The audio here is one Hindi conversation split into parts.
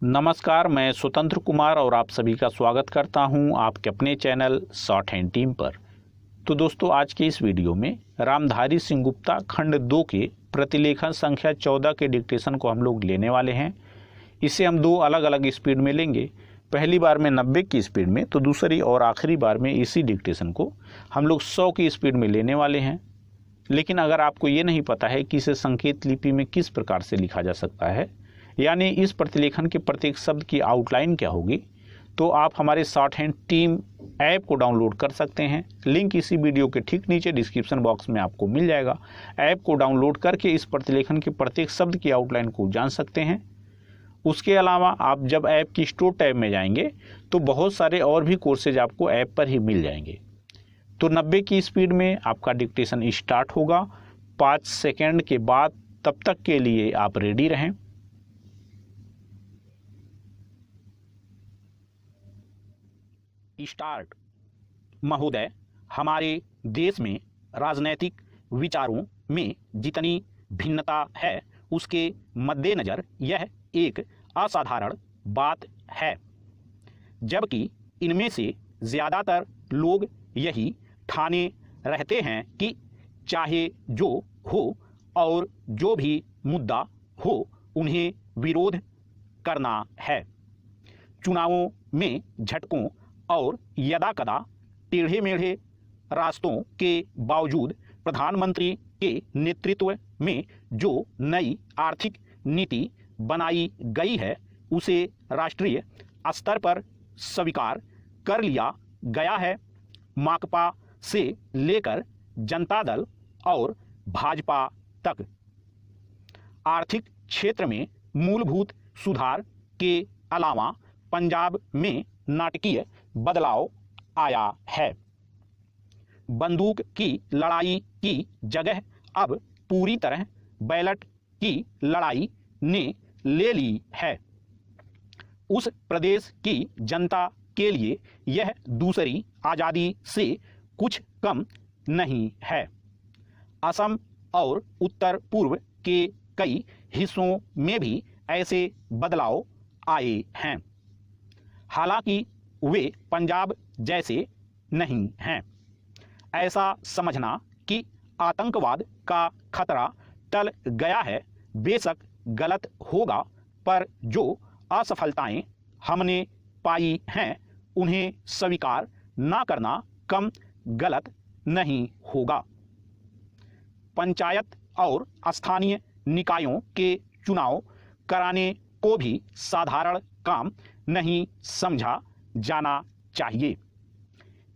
नमस्कार, मैं स्वतंत्र कुमार और आप सभी का स्वागत करता हूं आपके अपने चैनल शॉर्ट हैंड टीम पर। तो दोस्तों, आज के इस वीडियो में रामधारी सिंह गुप्ता खंड 2 के प्रतिलेखन संख्या 14 के डिक्टेशन को हम लोग लेने वाले हैं। इसे हम दो अलग अलग स्पीड में लेंगे। पहली बार में 90 की स्पीड में, तो दूसरी और आखिरी बार में इसी डिक्टेशन को हम लोग 100 की स्पीड में लेने वाले हैं। लेकिन अगर आपको ये नहीं पता है कि इसे संकेत लिपि में किस प्रकार से लिखा जा सकता है, यानी इस प्रतिलेखन के प्रत्येक शब्द की आउटलाइन क्या होगी, तो आप हमारे शॉर्ट हैंड टीम ऐप को डाउनलोड कर सकते हैं। लिंक इसी वीडियो के ठीक नीचे डिस्क्रिप्शन बॉक्स में आपको मिल जाएगा। ऐप को डाउनलोड करके इस प्रतिलेखन के प्रत्येक शब्द की आउटलाइन को जान सकते हैं। उसके अलावा आप जब ऐप की स्टोर टैब में जाएंगे तो बहुत सारे और भी कोर्सेज आपको ऐप पर ही मिल जाएंगे। तो 90 की स्पीड में आपका डिक्टेशन स्टार्ट होगा 5 सेकेंड के बाद। तब तक के लिए आप रेडी रहें। स्टार्ट। महोदय, हमारे देश में राजनैतिक विचारों में जितनी भिन्नता है उसके मद्देनज़र यह एक असाधारण बात है, जबकि इनमें से ज़्यादातर लोग यही ठाने रहते हैं कि चाहे जो हो और जो भी मुद्दा हो उन्हें विरोध करना है। चुनावों में झटकों और यदाकदा टेढ़े मेढ़े रास्तों के बावजूद प्रधानमंत्री के नेतृत्व में जो नई आर्थिक नीति बनाई गई है उसे राष्ट्रीय स्तर पर स्वीकार कर लिया गया है। माकपा से लेकर जनता दल और भाजपा तक आर्थिक क्षेत्र में मूलभूत सुधार के अलावा पंजाब में नाटकीय बदलाव आया है। बंदूक की लड़ाई की जगह अब पूरी तरह बैलेट की लड़ाई ने ले ली है। उस प्रदेश की जनता के लिए यह दूसरी आज़ादी से कुछ कम नहीं है। असम और उत्तर पूर्व के कई हिस्सों में भी ऐसे बदलाव आए हैं, हालांकि वे पंजाब जैसे नहीं हैं। ऐसा समझना कि आतंकवाद का खतरा टल गया है बेशक गलत होगा, पर जो असफलताएं हमने पाई हैं उन्हें स्वीकार न करना कम गलत नहीं होगा। पंचायत और स्थानीय निकायों के चुनाव कराने को भी साधारण काम नहीं समझा जाना चाहिए।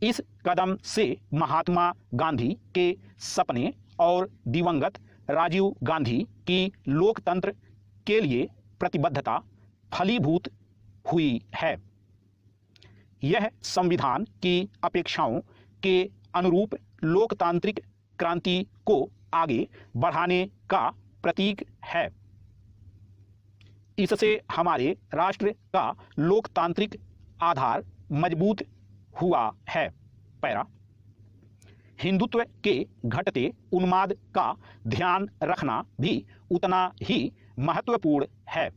इस कदम से महात्मा गांधी के सपने और दिवंगत राजीव गांधी की लोकतंत्र के लिए प्रतिबद्धता फलीभूत हुई है। यह संविधान की अपेक्षाओं के अनुरूप लोकतांत्रिक क्रांति को आगे बढ़ाने का प्रतीक है। इससे हमारे राष्ट्र का लोकतांत्रिक आधार मजबूत हुआ है। पैरा। हिंदुत्व के घटते उन्माद का ध्यान रखना भी उतना ही महत्वपूर्ण है।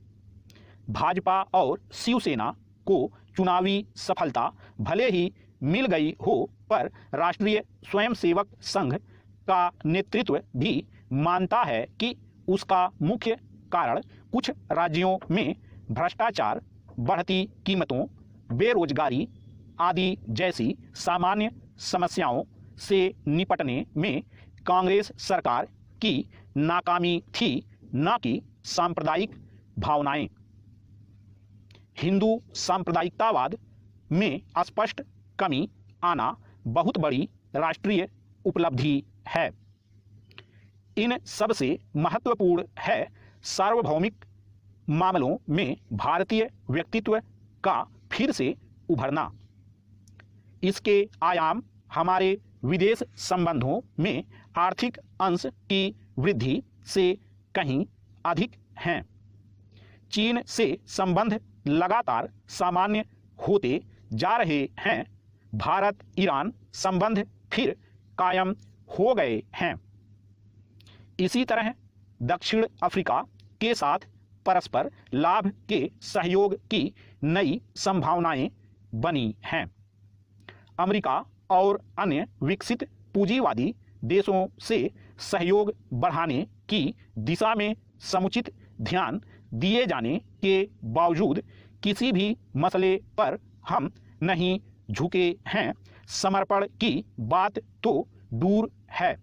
भाजपा और शिवसेना को चुनावी सफलता भले ही मिल गई हो, पर राष्ट्रीय स्वयंसेवक संघ का नेतृत्व भी मानता है कि उसका मुख्य कारण कुछ राज्यों में भ्रष्टाचार, बढ़ती कीमतों, बेरोजगारी आदि जैसी सामान्य समस्याओं से निपटने में कांग्रेस सरकार की नाकामी थी, न कि सांप्रदायिक भावनाएं। हिंदू सांप्रदायिकतावाद में स्पष्ट कमी आना बहुत बड़ी राष्ट्रीय उपलब्धि है। इन सबसे महत्वपूर्ण है सार्वभौमिक मामलों में भारतीय व्यक्तित्व का फिर से उभरना। इसके आयाम हमारे विदेश संबंधों में आर्थिक अंश की वृद्धि से कहीं अधिक हैं। चीन से संबंध लगातार सामान्य होते जा रहे हैं। भारत ईरान संबंध फिर कायम हो गए हैं। इसी तरह दक्षिण अफ्रीका के साथ परस्पर लाभ के सहयोग की नई संभावनाएं बनी हैं। अमेरिका और अन्य विकसित पूंजीवादी देशों से सहयोग बढ़ाने की दिशा में समुचित ध्यान दिए जाने के बावजूद किसी भी मसले पर हम नहीं झुके हैं। समर्पण की बात तो दूर है,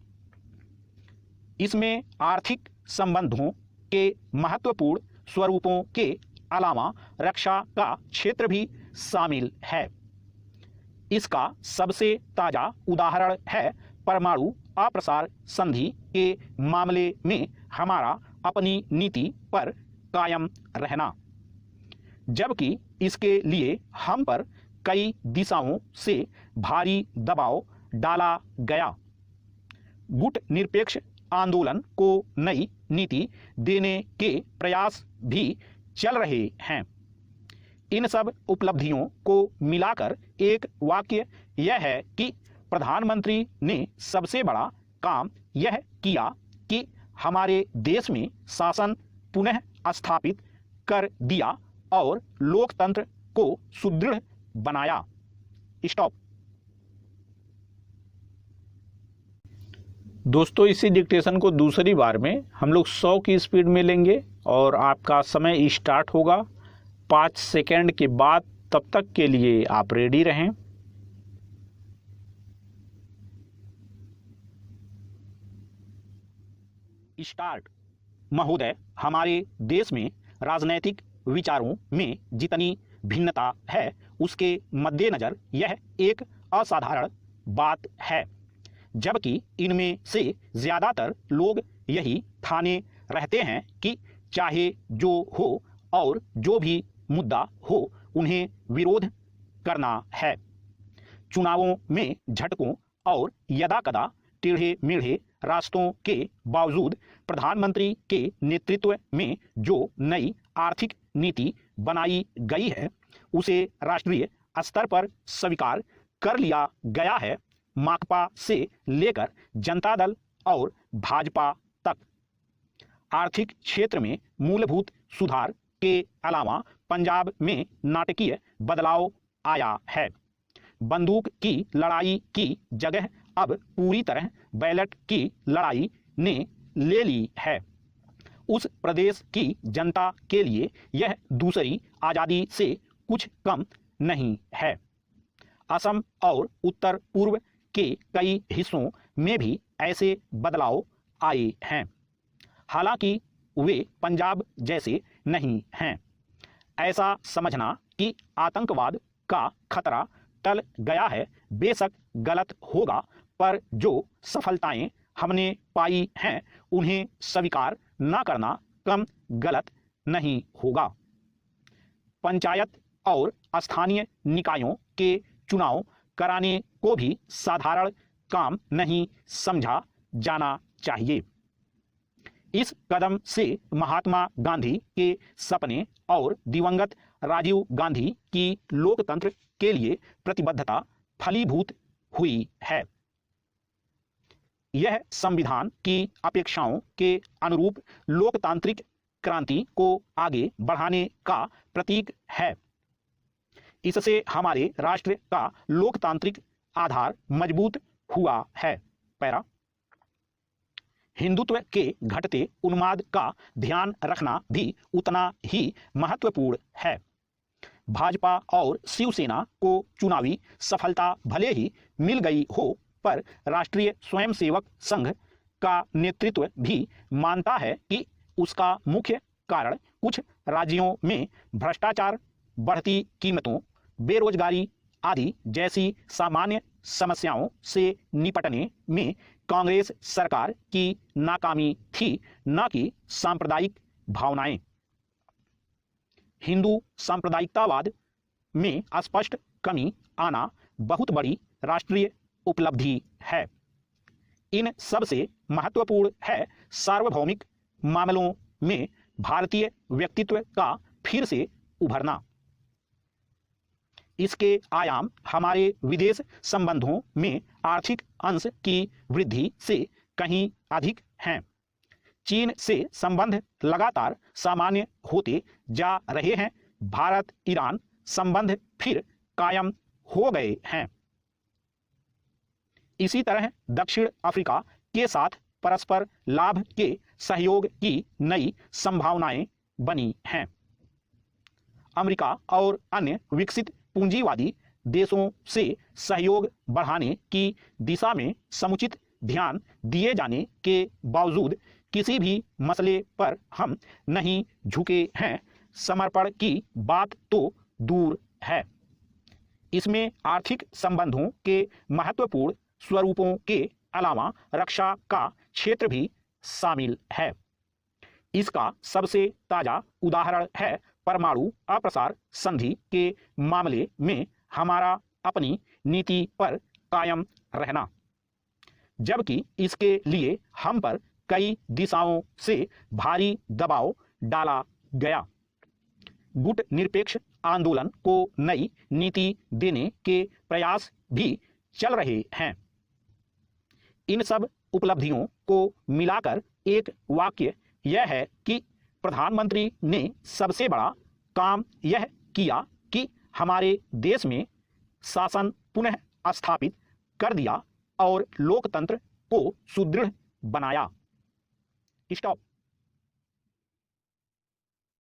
इसमें आर्थिक संबंधों के महत्वपूर्ण स्वरूपों के अलावा रक्षा का क्षेत्र भी शामिल है। इसका सबसे ताजा उदाहरण है परमाणु अप्रसार संधि के मामले में हमारा अपनी नीति पर कायम रहना, जबकि इसके लिए हम पर कई दिशाओं से भारी दबाव डाला गया। गुट निरपेक्ष आंदोलन को नई नीति देने के प्रयास भी चल रहे हैं। इन सब उपलब्धियों को मिलाकर एक वाक्य यह है कि प्रधानमंत्री ने सबसे बड़ा काम यह किया कि हमारे देश में शासन पुनः स्थापित कर दिया और लोकतंत्र को सुदृढ़ बनाया। स्टॉप। दोस्तों, इसी डिक्टेशन को दूसरी बार में हम लोग 100 की स्पीड में लेंगे और आपका समय स्टार्ट होगा 5 सेकंड के बाद। तब तक के लिए आप रेडी रहें। स्टार्ट। महोदय, हमारे देश में राजनैतिक विचारों में जितनी भिन्नता है उसके मद्देनजर यह एक असाधारण बात है, जबकि इनमें से ज़्यादातर लोग यही ठाने रहते हैं कि चाहे जो हो और जो भी मुद्दा हो उन्हें विरोध करना है। चुनावों में झटकों और यदाकदा टेढ़े मेढ़े रास्तों के बावजूद प्रधानमंत्री के नेतृत्व में जो नई आर्थिक नीति बनाई गई है उसे राष्ट्रीय स्तर पर स्वीकार कर लिया गया है। माकपा से लेकर जनता दल और भाजपा तक आर्थिक क्षेत्र में मूलभूत सुधार के अलावा पंजाब में नाटकीय बदलाव आया है। बंदूक की लड़ाई की जगह अब पूरी तरह बैलेट की लड़ाई ने ले ली है। उस प्रदेश की जनता के लिए यह दूसरी आज़ादी से कुछ कम नहीं है। असम और उत्तर पूर्व के कई हिस्सों में भी ऐसे बदलाव आए हैं, हालांकि वे पंजाब जैसे नहीं हैं। ऐसा समझना कि आतंकवाद का खतरा टल गया है बेशक गलत होगा, पर जो सफलताएं हमने पाई हैं उन्हें स्वीकार न करना कम गलत नहीं होगा। पंचायत और स्थानीय निकायों के चुनाव कराने को भी साधारण काम नहीं समझा जाना चाहिए। इस कदम से महात्मा गांधी के सपने और दिवंगत राजीव गांधी की लोकतंत्र के लिए प्रतिबद्धता फलीभूत हुई है। यह संविधान की अपेक्षाओं के अनुरूप लोकतांत्रिक क्रांति को आगे बढ़ाने का प्रतीक है। इससे हमारे राष्ट्र का लोकतांत्रिक आधार मजबूत हुआ है। पैरा। हिंदुत्व के घटते उन्माद का ध्यान रखना भी उतना ही महत्वपूर्ण है। भाजपा और शिवसेना को चुनावी सफलता भले ही मिल गई हो, पर राष्ट्रीय स्वयंसेवक संघ का नेतृत्व भी मानता है कि उसका मुख्य कारण कुछ राज्यों में भ्रष्टाचार, बढ़ती कीमतों, बेरोजगारी आदि जैसी सामान्य समस्याओं से निपटने में कांग्रेस सरकार की नाकामी थी, न कि सांप्रदायिक भावनाएं। हिंदू सांप्रदायिकतावाद में स्पष्ट कमी आना बहुत बड़ी राष्ट्रीय उपलब्धि है। इन सबसे महत्वपूर्ण है सार्वभौमिक मामलों में भारतीय व्यक्तित्व का फिर से उभरना। इसके आयाम हमारे विदेश संबंधों में आर्थिक अंश की वृद्धि से कहीं अधिक हैं। चीन से संबंध लगातार सामान्य होते जा रहे हैं। भारत ईरान संबंध फिर कायम हो गए हैं। इसी तरह दक्षिण अफ्रीका के साथ परस्पर लाभ के सहयोग की नई संभावनाएं बनी हैं। अमेरिका और अन्य विकसित पूंजीवादी देशों से सहयोग बढ़ाने की दिशा में समुचित ध्यान दिए जाने के बावजूद किसी भी मसले पर हम नहीं झुके हैं। समर्पण की बात तो दूर है, इसमें आर्थिक संबंधों के महत्वपूर्ण स्वरूपों के अलावा रक्षा का क्षेत्र भी शामिल है। इसका सबसे ताजा उदाहरण है परमाणु अप्रसार संधि के मामले में हमारा अपनी नीति पर कायम रहना, जबकि इसके लिए हम पर कई दिशाओं से भारी दबाव डाला गया। गुट निरपेक्ष आंदोलन को नई नीति देने के प्रयास भी चल रहे हैं। इन सब उपलब्धियों को मिलाकर एक वाक्य यह है कि प्रधानमंत्री ने सबसे बड़ा काम यह किया कि हमारे देश में शासन पुनः स्थापित कर दिया और लोकतंत्र को सुदृढ़ बनाया। स्टॉप।